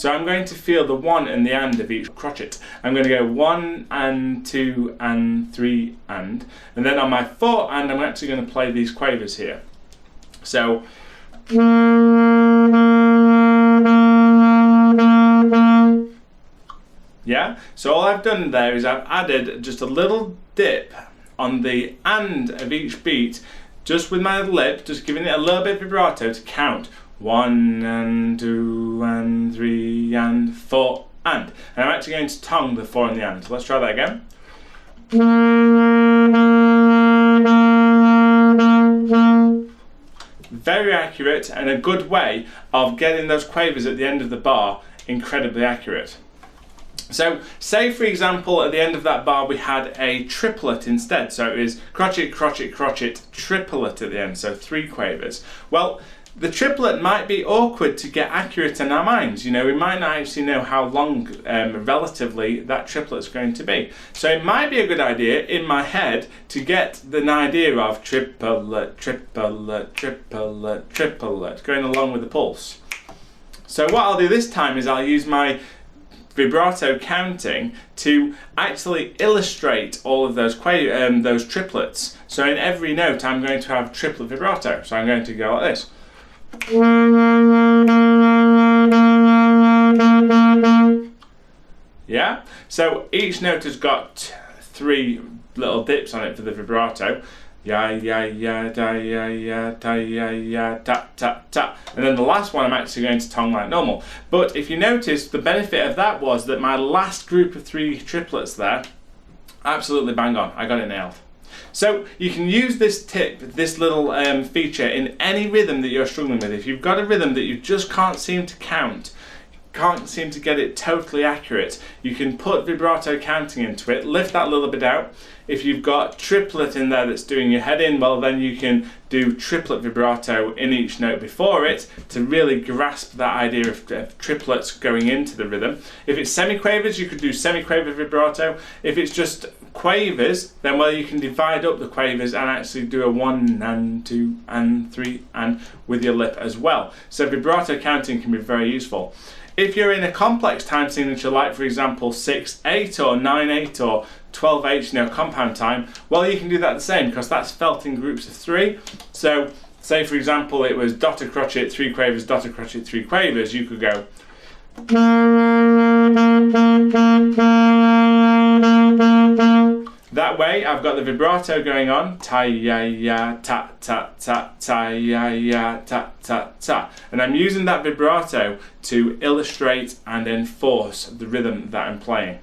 So I'm going to feel the 1 and the and of each crotchet. I'm going to go 1 and 2 and 3 and then on my 4 and I'm actually going to play these quavers here. So yeah, so all I've done there is I've added just a little dip on the and of each beat, just with my lip, just giving it a little bit of vibrato to count 1 and 2 and 3 and 4 and I'm actually going to tongue the 4 and the and. So let's try that again. Very accurate and a good way of getting those quavers at the end of the bar incredibly accurate. So say for example at the end of that bar we had a triplet instead, so it is crotchet, crotchet, crotchet, triplet at the end, so 3 quavers. Well, the triplet might be awkward to get accurate in our minds. You know, we might not actually know how long relatively that triplet's going to be. So it might be a good idea in my head to get an idea of triplet, triplet, triplet, triplet, going along with the pulse. So what I'll do this time is I'll use my vibrato counting to actually illustrate all of those triplets. So in every note I'm going to have triplet vibrato. So I'm going to go like this. Yeah, so each note has got 3 little dips on it for the vibrato. Ya ya ya da ya ya ta ya ya ta ta ta, and then the last one I'm actually going to tongue like normal. But if you notice, the benefit of that was that my last group of 3 triplets there, absolutely bang on, I got it nailed. So you can use this tip, this little feature in any rhythm that you're struggling with. If you've got a rhythm that you just can't seem to count, can't seem to get it totally accurate, you can put vibrato counting into it, lift that a little bit out. If you've got triplet in there that's doing your head in, well then you can do triplet vibrato in each note before it to really grasp that idea of triplets going into the rhythm. If it's semiquavers, you could do semiquaver vibrato. If it's just quavers, then well you can divide up the quavers and actually do a 1 and 2 and 3 and with your lip as well. So vibrato counting can be very useful. If you're in a complex time signature, like for example 6/8 or 9/8 or 12/8, you know, compound time, well you can do that the same because that's felt in groups of 3. So say for example it was dotted crotchet, 3 quavers, dotted crotchet, 3 quavers, you could go. That way I've got the vibrato going on, ta ya ya ta ta ta ta ya ya ta ta ta, and I'm using that vibrato to illustrate and enforce the rhythm that I'm playing.